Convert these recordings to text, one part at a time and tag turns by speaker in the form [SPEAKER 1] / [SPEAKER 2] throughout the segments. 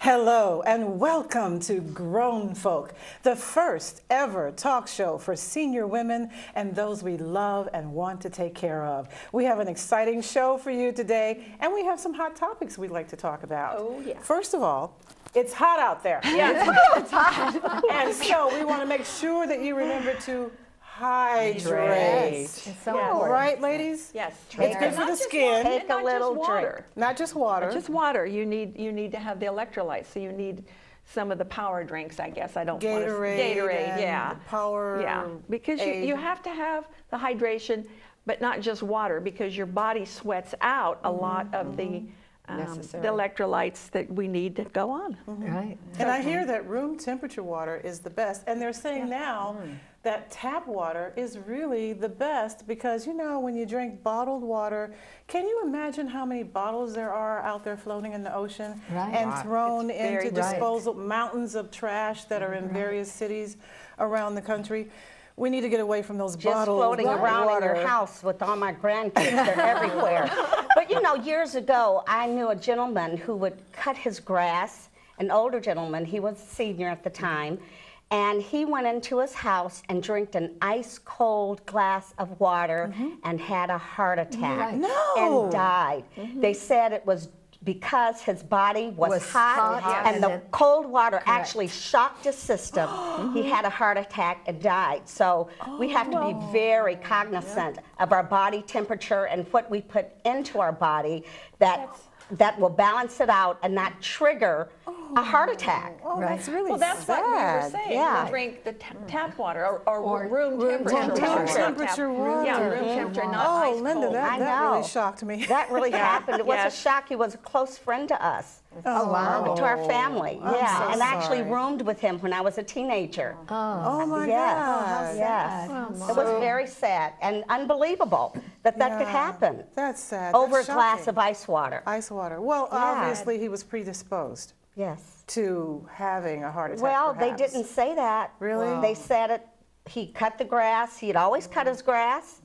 [SPEAKER 1] Hello and welcome to Grown Folk, the first ever talk show for senior women and those we love and want to take care of. We have an exciting show for you today, and we have some hot topics we'd like to talk about.
[SPEAKER 2] Oh, yeah.
[SPEAKER 1] First of all, it's hot out there.
[SPEAKER 2] Yes, it's hot.
[SPEAKER 1] And so we want to make sure that you remember to hydrate.
[SPEAKER 2] Yes. It's so important.
[SPEAKER 1] Right, ladies?
[SPEAKER 2] Yes.
[SPEAKER 1] It's good for the skin.
[SPEAKER 3] Take a little drink.
[SPEAKER 1] Not just water.
[SPEAKER 2] Not just water. You need to have the electrolytes. So you need some of the power drinks, I guess. I don't want to Gatorade, yeah.
[SPEAKER 1] Power.
[SPEAKER 2] Yeah, because you have to have the hydration, but not just water, because your body sweats out a lot of the electrolytes that we need to go on.
[SPEAKER 3] Right.
[SPEAKER 1] And I hear that room temperature water is the best. And they're saying now that tap water is really the best because, you know, when you drink bottled water, can you imagine how many bottles there are out there floating in the ocean and thrown into disposal mountains of trash that are in various cities around the country? We need to get away from those bottles.
[SPEAKER 3] Just floating around in your house with all my grandkids. They're everywhere. But you know, years ago, I knew a gentleman who would cut his grass, an older gentleman. He was a senior at the time. And he went into his house and drank an ice-cold glass of water and had a heart attack and died. They said it was because his body was hot and the cold water actually shocked his system. He had a heart attack and died. So we have to be very cognizant of our body temperature and what we put into our body that will balance it out and not trigger a heart attack.
[SPEAKER 1] That's really
[SPEAKER 2] well, that's
[SPEAKER 1] sad.
[SPEAKER 2] what we were saying.
[SPEAKER 3] Yeah.
[SPEAKER 2] Drink the tap water or room temperature
[SPEAKER 1] water.
[SPEAKER 2] Yeah, room temperature, not ice cold.
[SPEAKER 1] Linda, that really shocked me.
[SPEAKER 3] That really happened. It was a shock. He was a close friend to us.
[SPEAKER 1] Oh, wow.
[SPEAKER 3] To our family.
[SPEAKER 1] So
[SPEAKER 3] and actually
[SPEAKER 1] sorry.
[SPEAKER 3] roomed with him when I was a teenager.
[SPEAKER 1] Oh my
[SPEAKER 3] yes.
[SPEAKER 1] God.
[SPEAKER 3] Yes. It was very sad and unbelievable that could happen.
[SPEAKER 1] That's sad.
[SPEAKER 3] Over
[SPEAKER 1] That's
[SPEAKER 3] a glass
[SPEAKER 1] shocking.
[SPEAKER 3] of ice water.
[SPEAKER 1] Ice water. Well, obviously he was predisposed.
[SPEAKER 3] Yes.
[SPEAKER 1] To having a heart attack.
[SPEAKER 3] Well,
[SPEAKER 1] perhaps.
[SPEAKER 3] they didn't say that.
[SPEAKER 1] Really?
[SPEAKER 3] They said he cut the grass. He'd always cut his grass,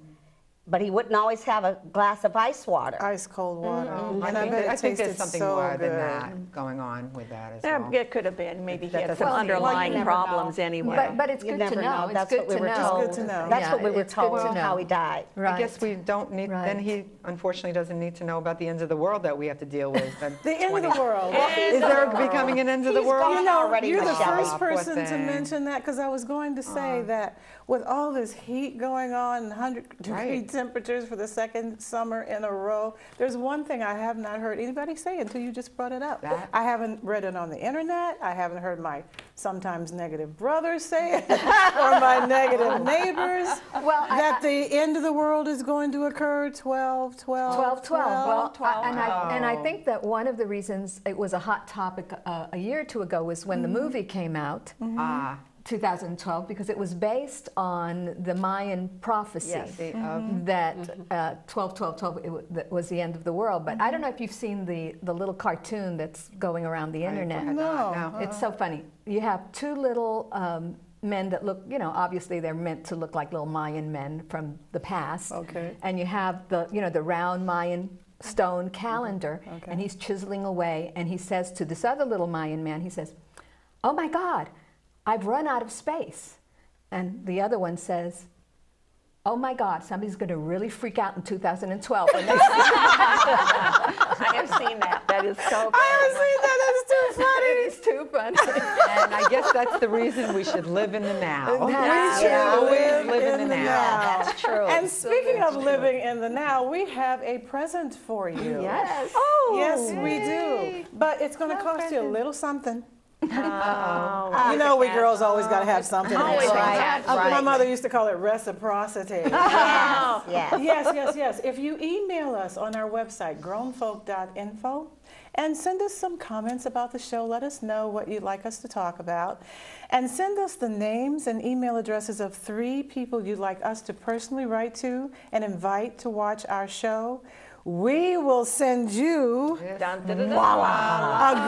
[SPEAKER 3] but he wouldn't always have a glass of ice water.
[SPEAKER 1] Ice cold water. And
[SPEAKER 4] I think there's something
[SPEAKER 1] so
[SPEAKER 4] more
[SPEAKER 1] good.
[SPEAKER 4] than that going on with that as well.
[SPEAKER 2] It could have been. Maybe he had some underlying problems anyway.
[SPEAKER 5] But it's good to know.
[SPEAKER 3] That's what we were told.
[SPEAKER 1] It's good to know.
[SPEAKER 3] That's what we were told how he died.
[SPEAKER 4] I guess we don't need, then he unfortunately doesn't need to know about the ends of the world that we have to deal with.
[SPEAKER 1] The end of the world.
[SPEAKER 4] Is there becoming an end of the world?
[SPEAKER 3] You know, already,
[SPEAKER 1] you're the
[SPEAKER 3] Michelle.
[SPEAKER 1] first person to mention that because I was going to say that with all this heat going on, 100-degree temperatures for the second summer in a row, there's one thing I have not heard anybody say until you just brought it up. I haven't read it on the internet. I haven't heard my sometimes negative brothers say it or my negative neighbors that the end of the world is going to occur 12-12.
[SPEAKER 5] Well, and I think that one of the reasons it was a hot topic a year or two ago was when the movie came out. 2012, because it was based on the Mayan prophecy that 12-12-12 that was the end of the world. But I don't know if you've seen the little cartoon that's going around the internet.
[SPEAKER 1] No.
[SPEAKER 5] It's so funny. You have two little men that look, you know, obviously they're meant to look like little Mayan men from the past.
[SPEAKER 1] Okay.
[SPEAKER 5] And you have the round Mayan stone calendar, and he's chiseling away, and he says to this other little Mayan man, he says, "Oh my God, I've run out of space." And the other one says, "Oh my God, somebody's going to really freak out in 2012 when they see that."
[SPEAKER 2] I have seen that. That is so funny.
[SPEAKER 1] I have seen that. That's too funny.
[SPEAKER 5] It is too funny.
[SPEAKER 4] And I guess that's the reason we should live in the now.
[SPEAKER 1] We should live in the now.
[SPEAKER 3] That's true.
[SPEAKER 1] And speaking of living in the now, we have a present for you.
[SPEAKER 5] Yes.
[SPEAKER 1] Oh, yes, we do. But it's going to cost you a little something. You know, we girls always got to have something. My mother used to call it reciprocity. Yes. If you email us on our website, grownfolk.info, and send us some comments about the show, let us know what you'd like us to talk about, and send us the names and email addresses of 3 people you'd like us to personally write to and invite to watch our show. We will send you a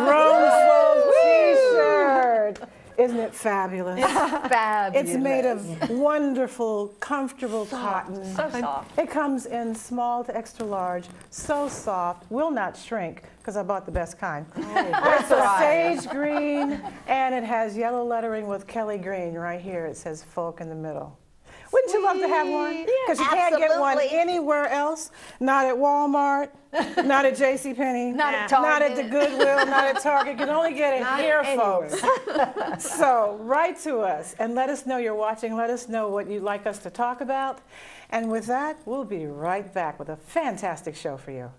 [SPEAKER 1] Grown Folk t-shirt. Isn't it fabulous?
[SPEAKER 5] Fabulous.
[SPEAKER 1] It's made of wonderful, comfortable cotton.
[SPEAKER 2] So soft.
[SPEAKER 1] It comes in small to extra large, so soft, will not shrink, because I bought the best kind. It's a sage green, and it has yellow lettering with Kelly green right here. It says folk in the middle. Wouldn't you love to have one? Because you can't get one anywhere else. Not at Walmart, not at JCPenney,
[SPEAKER 5] Not at
[SPEAKER 1] not at
[SPEAKER 5] Target.
[SPEAKER 1] the Goodwill, not at Target. You can only get it here, folks. So write to us and let us know you're watching. Let us know what you'd like us to talk about. And with that, we'll be right back with a fantastic show for you.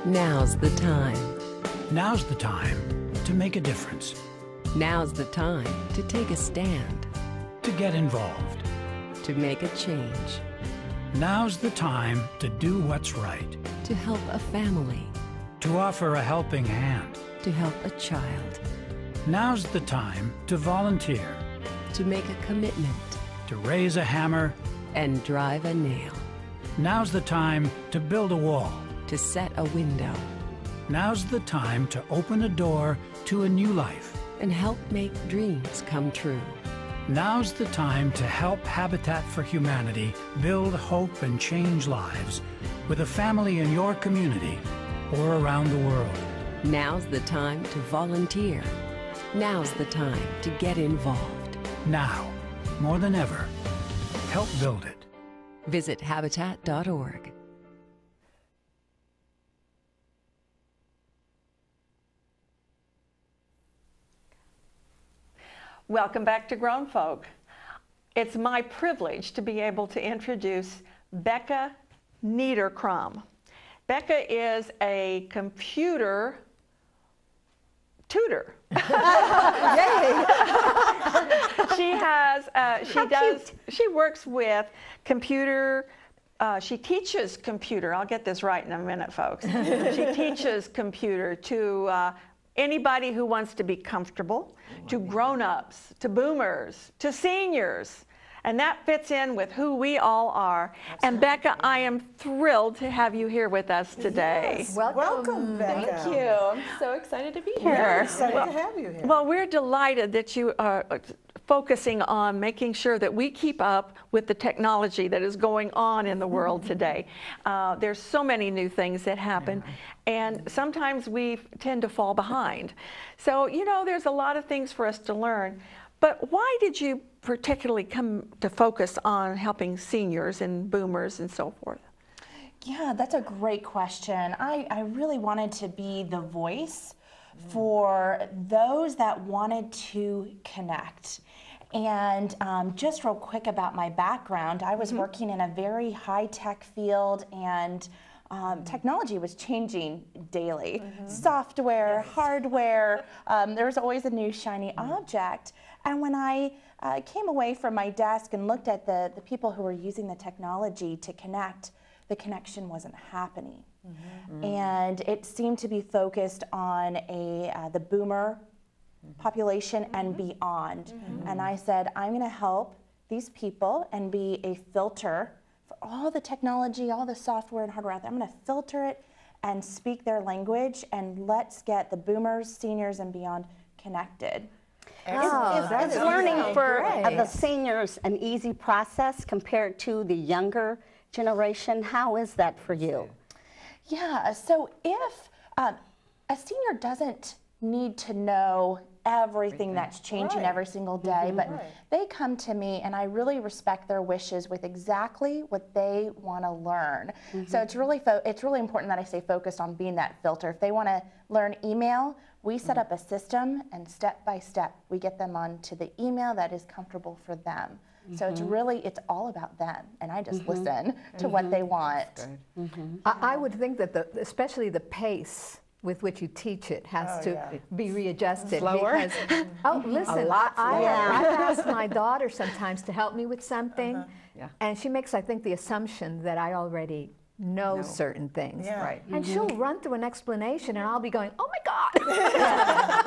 [SPEAKER 6] Now's the time.
[SPEAKER 7] Now's the time to make a difference,
[SPEAKER 6] Now's the time to take a stand,
[SPEAKER 7] to get involved.
[SPEAKER 6] to make a change,
[SPEAKER 7] Now's the time to do what's right,
[SPEAKER 6] to help a family,
[SPEAKER 7] to offer a helping hand.
[SPEAKER 6] to help a child,
[SPEAKER 7] Now's the time to volunteer,
[SPEAKER 6] to make a commitment,
[SPEAKER 7] to raise a hammer.
[SPEAKER 6] and drive a nail,
[SPEAKER 7] Now's the time to build a wall.
[SPEAKER 6] to set a window,
[SPEAKER 7] Now's the time to open a door to a new life.
[SPEAKER 6] and help make dreams come true.
[SPEAKER 7] Now's the time to help Habitat for Humanity build hope and change lives with a family in your community or around the world.
[SPEAKER 6] Now's the time to volunteer. Now's the time to get involved.
[SPEAKER 7] Now, more than ever, help build it.
[SPEAKER 6] Visit habitat.org.
[SPEAKER 2] Welcome back to Grown Folk. It's my privilege to be able to introduce Becca Niederkram. Becca is a computer tutor. She works with computer, she teaches computer. I'll get this right in a minute, folks. She teaches computer to anybody who wants to be comfortable, to grown-ups, to boomers, to seniors. And that fits in with who we all are. And Becca, I am thrilled to have you here with us today.
[SPEAKER 1] Yes. Welcome, Becca.
[SPEAKER 8] Thank you. I'm so excited to be
[SPEAKER 1] We're
[SPEAKER 8] here.
[SPEAKER 1] excited to have you here.
[SPEAKER 2] Well, we're delighted that you are focusing on making sure that we keep up with the technology that is going on in the world today. There's so many new things that happen, and sometimes we tend to fall behind. So, you know, there's a lot of things for us to learn. But why did you particularly come to focus on helping seniors and boomers and so forth?
[SPEAKER 8] Yeah, that's a great question. I really wanted to be the voice for those that wanted to connect. And just real quick about my background, I was working in a very high-tech field, and technology was changing daily. Software, hardware, there was always a new shiny object. And when I came away from my desk and looked at the people who were using the technology to connect, the connection wasn't happening. And it seemed to be focused on the boomer population and beyond. And I said, I'm going to help these people and be a filter for all the technology, all the software and hardware out there. I'm going to filter it and speak their language, and let's get the boomers, seniors, and beyond connected.
[SPEAKER 3] Is learning for the seniors an easy process compared to the younger generation? How is that for you?
[SPEAKER 8] Yeah, so if a senior doesn't need to know everything that's changing every single day, but they come to me and I really respect their wishes with exactly what they want to learn. So it's really important that I stay focused on being that filter. If they want to learn email, we set up a system, and step by step we get them onto the email that is comfortable for them. So it's all about them, and I just listen to what they want.
[SPEAKER 5] I would think that especially the pace with which you teach it has to be readjusted.
[SPEAKER 4] Slower?
[SPEAKER 5] Because, listen, I've asked my daughter sometimes to help me with something, and she makes, I think, the assumption that I already know certain things.
[SPEAKER 1] Yeah.
[SPEAKER 4] Right.
[SPEAKER 5] And she'll run through an explanation, and I'll be going, "Oh my God!"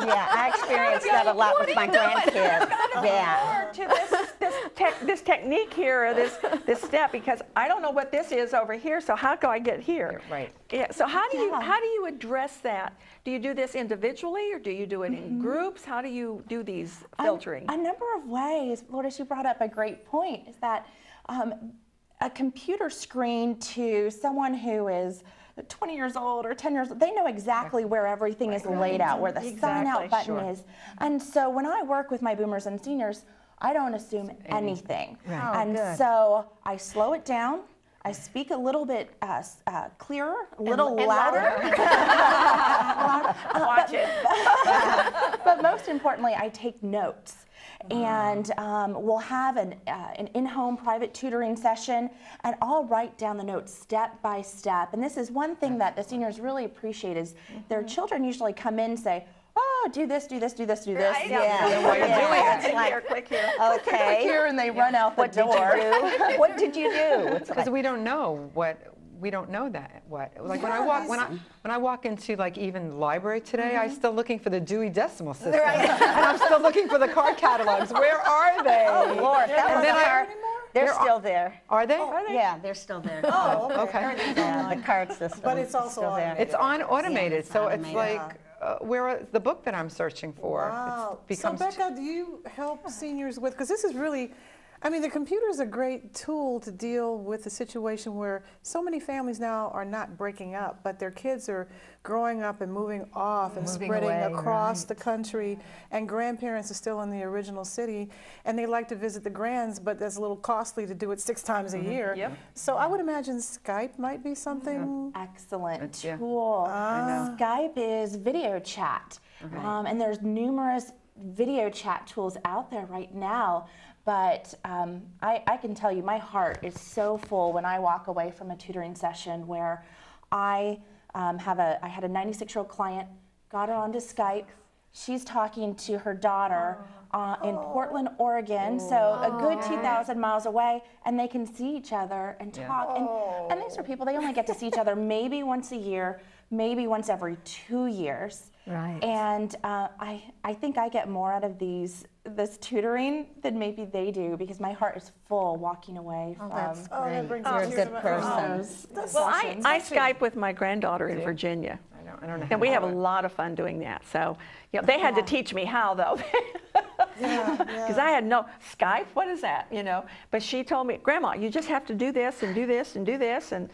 [SPEAKER 3] Yeah, I experienced that a lot with my grandkids. Yeah.
[SPEAKER 2] To this technique here, or this step, because I don't know what this is over here. So how do I get here?
[SPEAKER 4] Right.
[SPEAKER 2] Yeah. So how do you address that? Do you do this individually, or do you do it in groups? How do you do these filtering?
[SPEAKER 8] A number of ways. Lourdes, you brought up a great point, is that a computer screen to someone who is 20 years old or 10 years old, they know exactly where everything is laid out, where the sign out button is. And so when I work with my boomers and seniors, I don't assume anything. And so I slow it down. I speak a little bit clearer, a little louder.
[SPEAKER 2] Watch it.
[SPEAKER 8] But most importantly, I take notes. And we'll have an in-home private tutoring session, and I'll write down the notes step by step. And this is one thing that the seniors really appreciate is their children usually come in and say, "Oh, do this, do this, do this, do this."
[SPEAKER 3] Yeah.
[SPEAKER 4] While you're doing it.
[SPEAKER 2] Click here, click here.
[SPEAKER 3] Okay.
[SPEAKER 8] Here, and they run out the door.
[SPEAKER 3] What did you do?
[SPEAKER 4] Because we don't know that. Like when I walk into like even the library today, I'm still looking for the Dewey Decimal System, and I'm still looking for the card catalogs. Where are they?
[SPEAKER 3] Oh Lord, that was hard. They're still there.
[SPEAKER 4] Are they?
[SPEAKER 3] Yeah, they're still there.
[SPEAKER 1] Oh,
[SPEAKER 4] Okay.
[SPEAKER 3] Yeah, the card system.
[SPEAKER 1] But it's also
[SPEAKER 3] still there.
[SPEAKER 4] It's on automated,
[SPEAKER 3] it's
[SPEAKER 4] so it's
[SPEAKER 3] automated.
[SPEAKER 4] like where the book that I'm searching for.
[SPEAKER 1] Wow.
[SPEAKER 4] It becomes
[SPEAKER 1] So Becca, do you help seniors with, because this is really, I mean, the computer is a great tool to deal with the situation where so many families now are not breaking up, but their kids are growing up and moving off and
[SPEAKER 5] Moving
[SPEAKER 1] spreading
[SPEAKER 5] away,
[SPEAKER 1] across the country, and grandparents are still in the original city, and they like to visit the grands, but that's a little costly to do it 6 times a year.
[SPEAKER 2] Yep.
[SPEAKER 1] So I would imagine Skype might be something.
[SPEAKER 8] Excellent
[SPEAKER 4] Yeah.
[SPEAKER 8] tool. Skype is video chat, and there's numerous video chat tools out there right now. But I can tell you, my heart is so full when I walk away from a tutoring session where I had a 96-year-old client, got her onto Skype. She's talking to her daughter in Portland, Oregon, so a good 2,000 miles away, and they can see each other and talk. And these are people, they only get to see each other maybe once a year, maybe once every 2 years.
[SPEAKER 5] Right.
[SPEAKER 8] And I think I get more out of this tutoring than maybe they do, because my heart is full walking away from.
[SPEAKER 1] That brings
[SPEAKER 3] You're a
[SPEAKER 1] tears
[SPEAKER 3] good
[SPEAKER 1] to my
[SPEAKER 3] person.
[SPEAKER 1] eyes.
[SPEAKER 2] Well, I Skype with my granddaughter in Virginia.
[SPEAKER 4] I don't know.
[SPEAKER 2] And we have a lot of fun doing that. So, you know, they had to teach me how, though. Because I had no Skype. What is that? You know. But she told me, Grandma, you just have to do this and do this and do this, and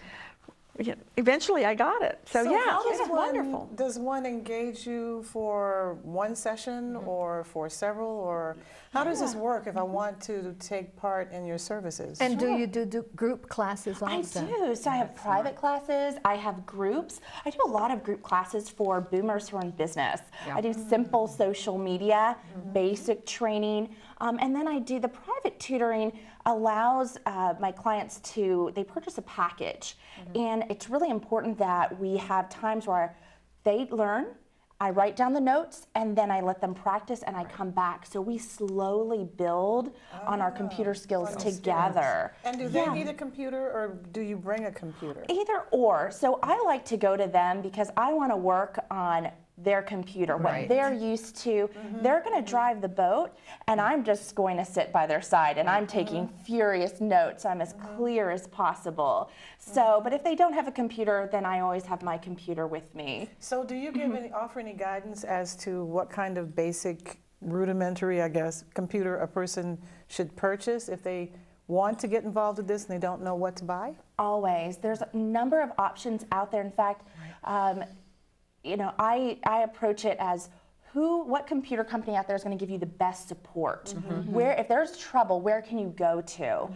[SPEAKER 2] eventually I got it. So yeah,
[SPEAKER 1] how
[SPEAKER 2] it's wonderful.
[SPEAKER 1] Does one engage you for one session or for several, or how does this work if I want to take part in your services?
[SPEAKER 5] And do you do group classes also?
[SPEAKER 8] I do. So I have private classes, I have groups. I do a lot of group classes for boomers who are in business. I do simple social media, basic training, and then I do the private tutoring allows my clients they purchase a package. And it's really important that we have times where they learn, I write down the notes, and then I let them practice, and I come back. So we slowly build on our computer skills together.
[SPEAKER 1] And do they need a computer, or do you bring a computer?
[SPEAKER 8] Either or. So I like to go to them because I want to work on their computer, what they're used to. They're going to drive the boat, and I'm just going to sit by their side, and I'm taking furious notes. I'm as clear as possible. So, but if they don't have a computer, then I always have my computer with me.
[SPEAKER 1] So do you give offer any guidance as to what kind of basic, rudimentary, I guess, computer a person should purchase if they want to get involved with this and they don't know what to buy?
[SPEAKER 8] Always. There's a number of options out there. In fact, you know, I approach it as what computer company out there is going to give you the best support? Where, if there's trouble, where can you go to?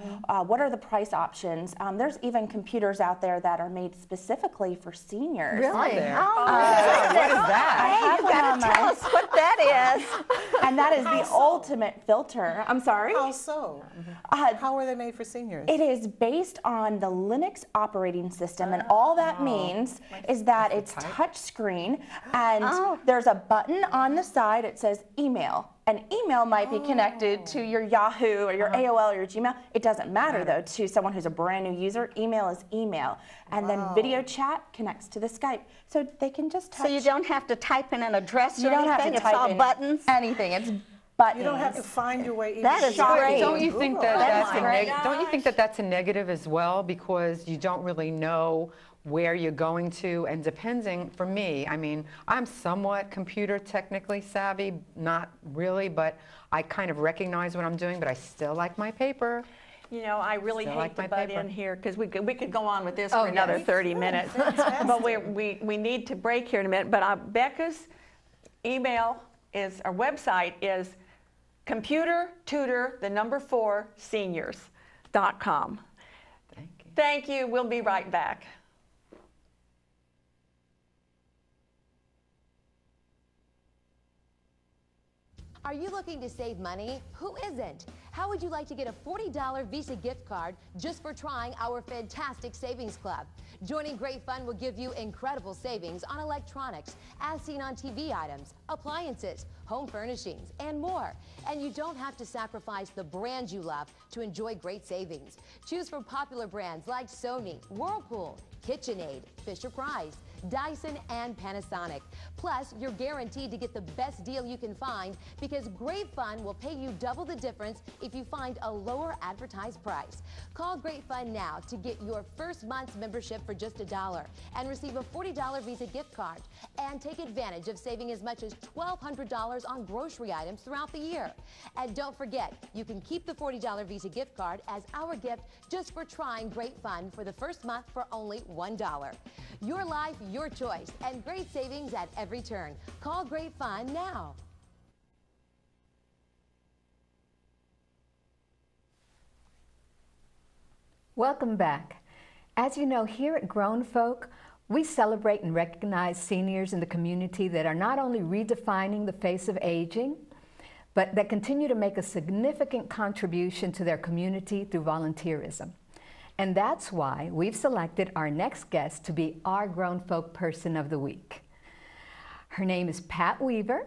[SPEAKER 8] What are the price options? There's even computers out there that are made specifically for seniors.
[SPEAKER 5] Really?
[SPEAKER 4] What is
[SPEAKER 8] I
[SPEAKER 4] that?
[SPEAKER 8] have one on
[SPEAKER 3] Tell
[SPEAKER 8] my,
[SPEAKER 3] us what that is.
[SPEAKER 8] and that is the ultimate filter. I'm sorry?
[SPEAKER 1] How so? How are they made for seniors?
[SPEAKER 8] It is based on the Linux operating system, and all that means is that it's touch screen, and there's a button on on the side it says email. And email might be connected to your Yahoo or your AOL or your Gmail. It doesn't matter though to someone who's a brand new user. Email is email. And then video chat connects to the Skype. So they can just touch.
[SPEAKER 3] So you don't have to type in an address or
[SPEAKER 8] You don't
[SPEAKER 3] anything?
[SPEAKER 8] have to type
[SPEAKER 3] it's all
[SPEAKER 8] in
[SPEAKER 3] buttons?
[SPEAKER 8] anything. It's buttons.
[SPEAKER 1] You don't have to find your way.
[SPEAKER 3] That is
[SPEAKER 1] even
[SPEAKER 3] great.
[SPEAKER 4] Don't you think that
[SPEAKER 3] That's
[SPEAKER 4] don't you think that that's a negative as well, because you don't really know where you're going to, and depending, for me, I mean, I'm somewhat computer technically savvy, not really, but I kind of recognize what I'm doing, but I still like my paper.
[SPEAKER 2] You know, I really
[SPEAKER 4] Still
[SPEAKER 2] hate
[SPEAKER 4] like
[SPEAKER 2] to
[SPEAKER 4] my
[SPEAKER 2] butt
[SPEAKER 4] paper.
[SPEAKER 2] in here because we could go on with this for another 30 minutes. But we need to break here in a minute. But Becca's email is, our website is computertutor4seniors.com.
[SPEAKER 4] Thank you.
[SPEAKER 2] Thank you. We'll be right back.
[SPEAKER 9] Are you looking to save money? Who isn't? How would you like to get a $40 Visa gift card just for trying our fantastic savings club? Joining Great Fun will give you incredible savings on electronics, as seen on TV items, appliances, home furnishings, and more. And you don't have to sacrifice the brands you love to enjoy great savings. Choose from popular brands like Sony, Whirlpool, KitchenAid, Fisher-Price, Dyson, and Panasonic. Plus, you're guaranteed to get the best deal you can find because Great Fun will pay you double the difference if you find a lower advertised price. Call Great Fun now to get your first month's membership for just $1 and receive a $40 Visa gift card. And take advantage of saving as much as $1,200 on grocery items throughout the year. And don't forget, you can keep the $40 Visa gift card as our gift just for trying Great Fun for the first month for only $1. Your life, your choice, and great savings at every turn. Call Great Fun now.
[SPEAKER 5] Welcome back. As you know, here at Grown Folk, we celebrate and recognize seniors in the community that are not only redefining the face of aging, but that continue to make a significant contribution to their community through volunteerism. And that's why we've selected our next guest to be our Grown Folk Person of the Week. Her name is Pat Weaver,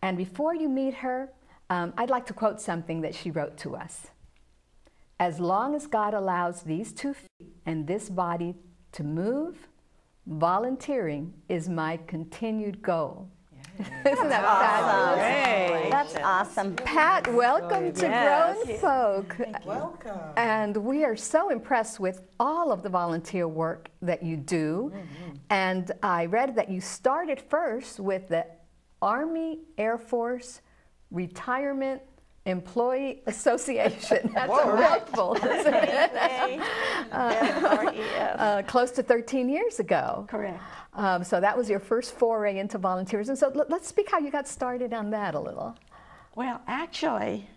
[SPEAKER 5] and before you meet her, I'd like to quote something that she wrote to us. As long as God allows these 2 feet and this body to move, volunteering is my continued goal. Isn't that fabulous?
[SPEAKER 3] That's awesome.
[SPEAKER 5] Pat, welcome to Grown Folk.
[SPEAKER 1] Welcome.
[SPEAKER 5] And we are so impressed with all of the volunteer work that you do. And I read that you started first with the Army Air Force Retirement Employee Association. That's a mouthful. Close to 13 years ago.
[SPEAKER 10] Correct.
[SPEAKER 5] So that was your first foray into volunteerism. So let's speak how you got started on that a little.
[SPEAKER 10] Well, actually,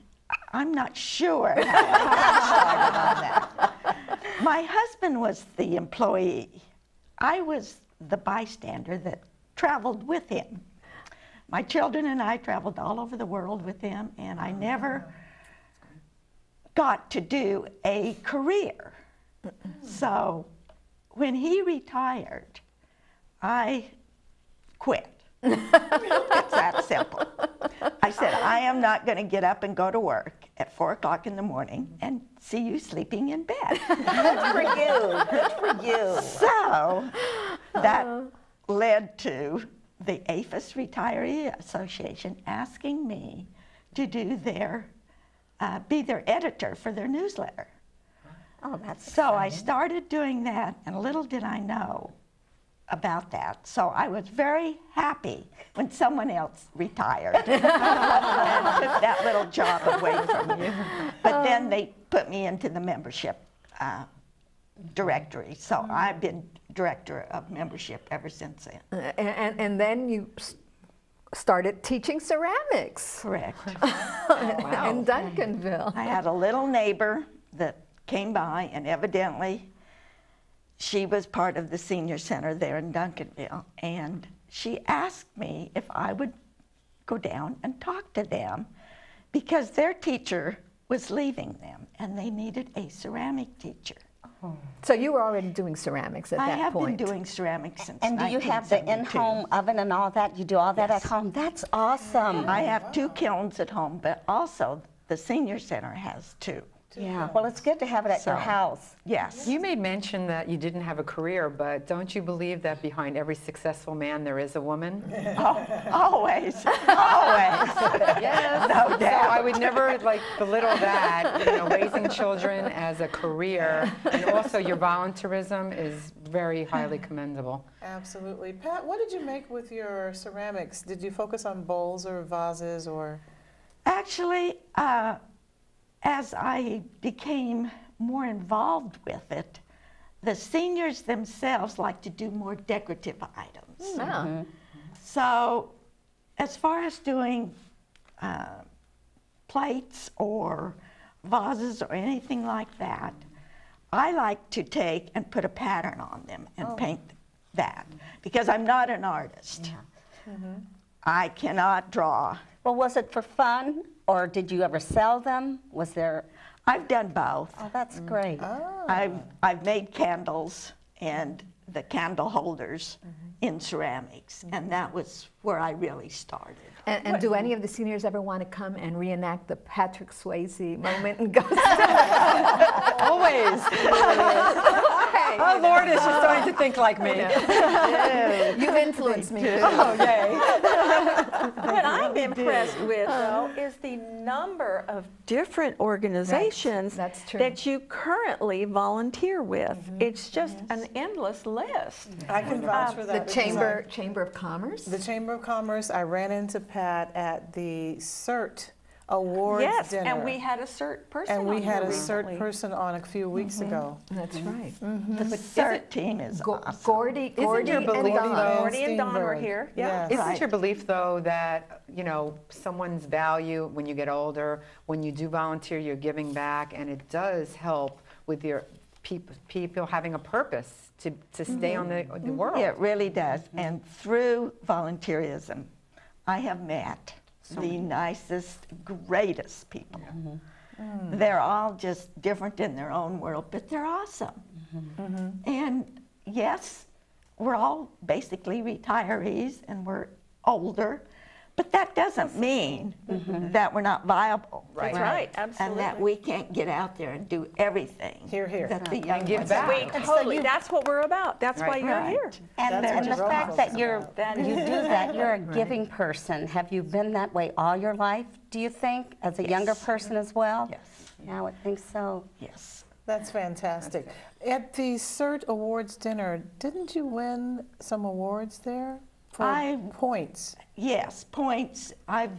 [SPEAKER 10] I'm not sure how I started on that. My husband was the employee. I was the bystander that traveled with him. My children and I traveled all over the world with him, and I never got to do a career. So when he retired, I quit. It's that simple. I said, I am not going to get up and go to work at 4 o'clock in the morning and see you sleeping in bed.
[SPEAKER 3] Good for you. Good for you.
[SPEAKER 10] So that led to the APHIS Retiree Association asking me to do their, be their editor for their newsletter.
[SPEAKER 3] Oh, that's
[SPEAKER 10] So I started doing that, and little did I know about that. So I was very happy when someone else retired and took that little job away from you. But then they put me into the membership directory. So I've been director of membership ever since then.
[SPEAKER 5] And then you started teaching ceramics.
[SPEAKER 10] Correct.
[SPEAKER 5] In Duncanville.
[SPEAKER 10] I had a little neighbor that came by, and evidently she was part of the senior center there in Duncanville, and she asked me if I would go down and talk to them because their teacher was leaving them and they needed a ceramic teacher.
[SPEAKER 5] So you were already doing ceramics at
[SPEAKER 10] I
[SPEAKER 5] that
[SPEAKER 10] have
[SPEAKER 5] point.
[SPEAKER 10] been doing ceramics since
[SPEAKER 3] And do you have the
[SPEAKER 10] 1972.
[SPEAKER 3] in-home oven and all that? You do all that at home? That's awesome.
[SPEAKER 10] I have 2 kilns at home, but also the senior center has 2.
[SPEAKER 3] Yeah, well, it's good to have it at your
[SPEAKER 10] So-
[SPEAKER 3] house.
[SPEAKER 10] Yes.
[SPEAKER 4] You made mention that you didn't have a career, but don't you believe that behind every successful man there is a woman?
[SPEAKER 10] Always, always.
[SPEAKER 4] Yes.
[SPEAKER 10] No
[SPEAKER 4] So
[SPEAKER 10] doubt.
[SPEAKER 4] I would never like belittle that, you know, raising children as a career, and also your volunteerism is very highly commendable.
[SPEAKER 1] Absolutely. Pat, what did you make with your ceramics? Did you focus on bowls or vases or?
[SPEAKER 10] Actually, as I became more involved with it, the seniors themselves like to do more decorative items.
[SPEAKER 5] Ah.
[SPEAKER 10] So as far as doing plates or vases or anything like that, I like to take and put a pattern on them and paint that, because I'm not an artist. I cannot draw.
[SPEAKER 3] Well, was it for fun, or did you ever sell them? Was there?
[SPEAKER 10] I've done both.
[SPEAKER 3] Oh, that's great.
[SPEAKER 10] I've made candles and the candle holders in ceramics, and that was where I really started.
[SPEAKER 5] And do any of the seniors ever want to come and reenact the Patrick Swayze moment and go?
[SPEAKER 4] Always. Oh, Lord, is she starting to think like me?
[SPEAKER 5] You've influenced me.
[SPEAKER 4] Oh, yay.
[SPEAKER 2] What I'm impressed with, though, is the number of different organizations
[SPEAKER 5] That's true.
[SPEAKER 2] that you currently volunteer with. It's just an endless list.
[SPEAKER 1] I can vouch for
[SPEAKER 5] The
[SPEAKER 1] that. because
[SPEAKER 5] Chamber of Commerce?
[SPEAKER 1] The Chamber of Commerce, I ran into Pat at the CERT Awards
[SPEAKER 2] Yes,
[SPEAKER 1] dinner.
[SPEAKER 2] and we had a CERT person
[SPEAKER 1] And we
[SPEAKER 2] on
[SPEAKER 1] had
[SPEAKER 2] here
[SPEAKER 1] a CERT
[SPEAKER 2] recently.
[SPEAKER 1] person on a few weeks ago.
[SPEAKER 5] That's right.
[SPEAKER 10] The CERT team is awesome.
[SPEAKER 5] Gordy
[SPEAKER 4] your
[SPEAKER 5] and
[SPEAKER 4] belief,
[SPEAKER 5] Don.
[SPEAKER 4] though-
[SPEAKER 2] Gordy and Don were
[SPEAKER 1] Steenberg.
[SPEAKER 2] here.
[SPEAKER 1] Yes.
[SPEAKER 4] Isn't your belief, though, that, you know, someone's value when you get older, when you do volunteer, you're giving back, and it does help with your people having a purpose to stay on the world?
[SPEAKER 10] It really does. And through volunteerism, I have met the nicest, greatest people. They're all just different in their own world, but they're awesome. And yes, we're all basically retirees and we're older, but that doesn't mean that we're not viable.
[SPEAKER 2] That's right, absolutely.
[SPEAKER 10] And that we can't get out there and do everything
[SPEAKER 1] Here, here.
[SPEAKER 10] that the young
[SPEAKER 4] give
[SPEAKER 10] ones
[SPEAKER 4] back.
[SPEAKER 10] do.
[SPEAKER 2] We totally, that's what we're about. That's why you're
[SPEAKER 10] Right.
[SPEAKER 2] here.
[SPEAKER 3] And
[SPEAKER 1] That's
[SPEAKER 3] the
[SPEAKER 1] what your
[SPEAKER 3] fact
[SPEAKER 1] role
[SPEAKER 3] that
[SPEAKER 1] is
[SPEAKER 3] you're
[SPEAKER 1] about.
[SPEAKER 3] you do that, you're a giving person. Have you been that way all your life, do you think, as a younger person as well?
[SPEAKER 10] Yes.
[SPEAKER 3] Yeah, I would think so.
[SPEAKER 10] Yes.
[SPEAKER 1] That's fantastic. At the CERT Awards dinner, didn't you win some awards there for points?
[SPEAKER 10] Yes, points. I've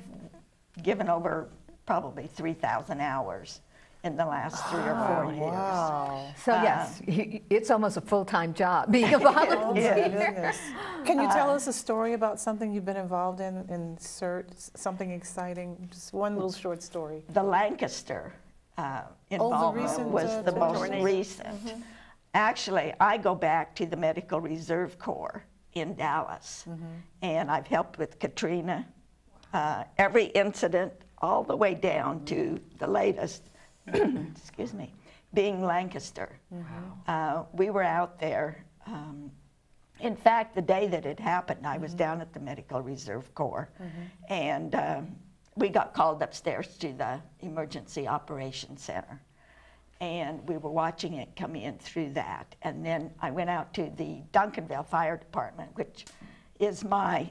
[SPEAKER 10] given over probably 3,000 hours in the last 3 or 4 years.
[SPEAKER 1] Wow.
[SPEAKER 5] So yes, it's almost a full-time job being a
[SPEAKER 1] Oh, my
[SPEAKER 5] volunteer.
[SPEAKER 1] goodness. Can you tell us a story about something you've been involved in CERT, something exciting? Just one little short story.
[SPEAKER 10] The Lancaster involvement
[SPEAKER 1] recent,
[SPEAKER 10] was the most
[SPEAKER 1] tornado.
[SPEAKER 10] recent. Actually, I go back to the Medical Reserve Corps in Dallas, and I've helped with Katrina, every incident all the way down to the latest, excuse me, being Lancaster. We were out there. In fact, the day that it happened, I was down at the Medical Reserve Corps, and we got called upstairs to the Emergency Operations Center. And we were watching it come in through that. And then I went out to the Duncanville Fire Department, which is my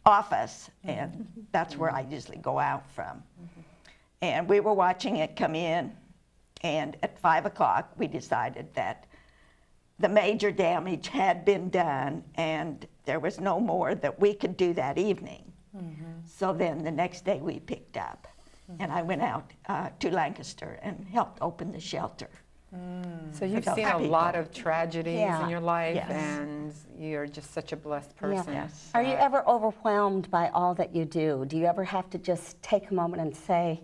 [SPEAKER 10] office, and that's where I usually go out from. And we were watching it come in, and at 5 o'clock, we decided that the major damage had been done, and there was no more that we could do that evening. So then the next day we picked up, and I went out to Lancaster and helped open the shelter.
[SPEAKER 4] So you've
[SPEAKER 10] For
[SPEAKER 4] seen
[SPEAKER 10] those
[SPEAKER 4] a
[SPEAKER 10] people.
[SPEAKER 4] lot of tragedies
[SPEAKER 3] Yeah.
[SPEAKER 4] in your life,
[SPEAKER 10] Yes.
[SPEAKER 4] and you're just such a blessed person.
[SPEAKER 10] Yes.
[SPEAKER 3] Are you ever overwhelmed by all that you do? Do you ever have to just take a moment and say,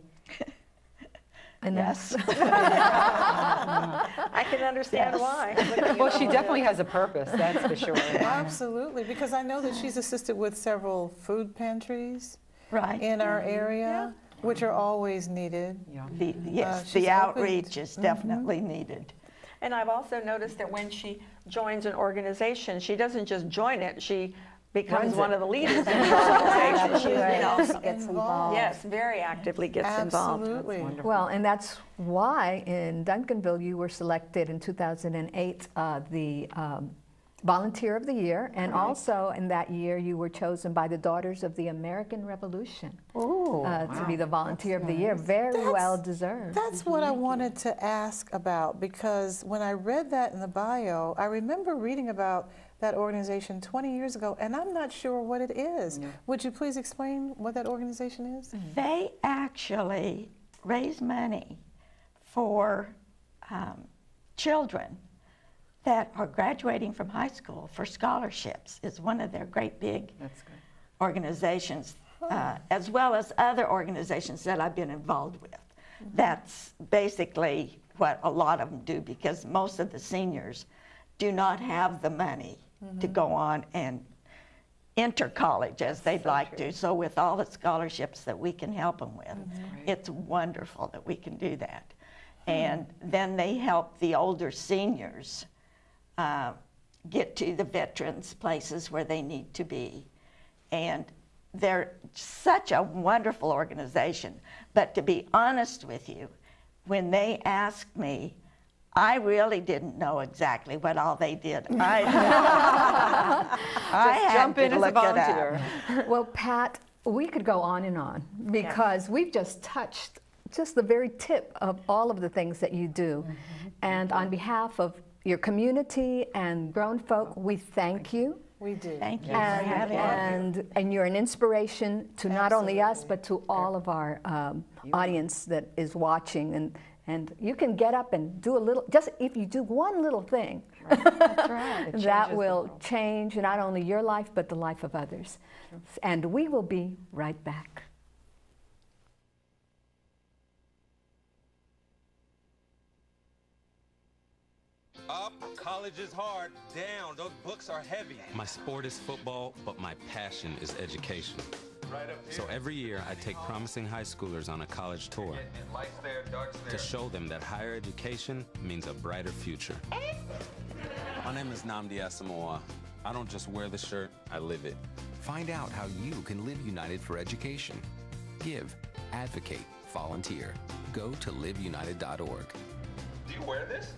[SPEAKER 10] Yes.
[SPEAKER 2] I can understand why.
[SPEAKER 4] Well, she definitely has a purpose, that's for sure.
[SPEAKER 1] Absolutely, because I know that she's assisted with several food pantries
[SPEAKER 10] Right.
[SPEAKER 1] in our area, which are always needed.
[SPEAKER 4] Yeah.
[SPEAKER 10] Yes,
[SPEAKER 1] she's
[SPEAKER 10] the
[SPEAKER 1] opened-
[SPEAKER 10] outreach is definitely needed.
[SPEAKER 2] And I've also noticed that when she joins an organization, she doesn't just join it, she becomes one of the leaders in the organization. She
[SPEAKER 3] gets involved.
[SPEAKER 2] Yes, very actively gets involved.
[SPEAKER 1] Absolutely.
[SPEAKER 5] Well, and that's why in Duncanville you were selected in 2008 the Volunteer of the Year, and also in that year you were chosen by the Daughters of the American Revolution to be the Volunteer of the Year. Very well deserved.
[SPEAKER 1] That's what I wanted to ask about, because when I read that in the bio, I remember reading about that organization 20 years ago, and I'm not sure what it is. Yeah. Would you please explain what that organization is?
[SPEAKER 10] They actually raise money for children that are graduating from high school for scholarships. Is one of their great big organizations, as well as other organizations that I've been involved with. That's basically what a lot of them do, because most of the seniors do not have the money to go on and enter college as they'd like to. So with all the scholarships that we can help them with, it's wonderful that we can do that. And then they help the older seniors get to the veterans places where they need to be. And they're such a wonderful organization. But to be honest with you, when they asked me, I really didn't know exactly what all they did. I
[SPEAKER 4] jump in as a volunteer.
[SPEAKER 5] Well, Pat, we could go on and on, because we've just touched just the very tip of all of the things that you do. And on behalf of your community and grown folk, we thank you.
[SPEAKER 1] We do.
[SPEAKER 10] Thank you for
[SPEAKER 5] And,
[SPEAKER 10] having me.
[SPEAKER 5] and you're an inspiration to not only us, but to all of our audience that is watching. And you can get up and do a little, just if you do one little thing,
[SPEAKER 4] That's right.
[SPEAKER 5] that will change not only your life, but the life of others. And we will be right back.
[SPEAKER 11] Up, college is hard. Down, those books are heavy. My sport is football, but my passion is education. Right up here. So every year I take promising high schoolers on a college tour lights there, darks there, to show them that higher education means a brighter future. My name is Nnamdi Asamoah. I don't just wear the shirt, I live it.
[SPEAKER 12] Find out how you can live united for education. Give, advocate, volunteer. Go to liveunited.org.
[SPEAKER 11] Do you wear this?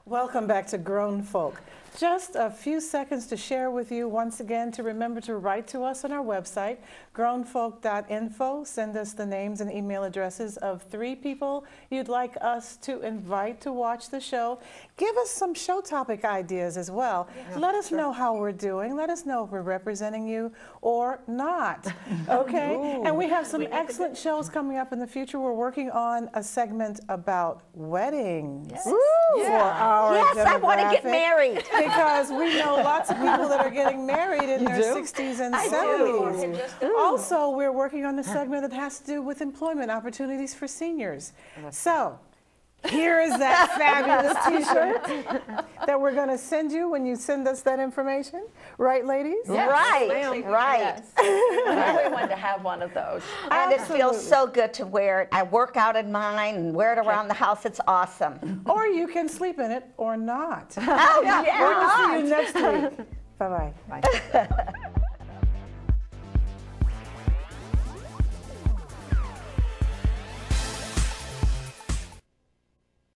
[SPEAKER 1] Welcome back to Grown Folk. Just a few seconds to share with you once again to remember to write to us on our website, grownfolk.info. Send us the names and email addresses of 3 people you'd like us to invite to watch the show. Give us some show topic ideas as well. Let us know how we're doing. Let us know if we're representing you or not. Okay? Ooh. And we have some excellent shows coming up in the future. We're working on a segment about weddings for our demographic.
[SPEAKER 10] I want to get married.
[SPEAKER 1] Because we know lots of people that are getting married in their 60s and 70s. Also, we're working on a segment that has to do with employment opportunities for seniors. So, here is that fabulous t-shirt that we're going to send you when you send us that information. Right, ladies?
[SPEAKER 3] Yes. Right, right.
[SPEAKER 2] Yes. I really want to have one of those.
[SPEAKER 3] And it feels so good to wear it. I work out in mine and wear it around the house. It's awesome.
[SPEAKER 1] Or you can sleep in it or not.
[SPEAKER 3] Oh, yeah.
[SPEAKER 1] We'll see you next week. Bye-bye.
[SPEAKER 2] Bye.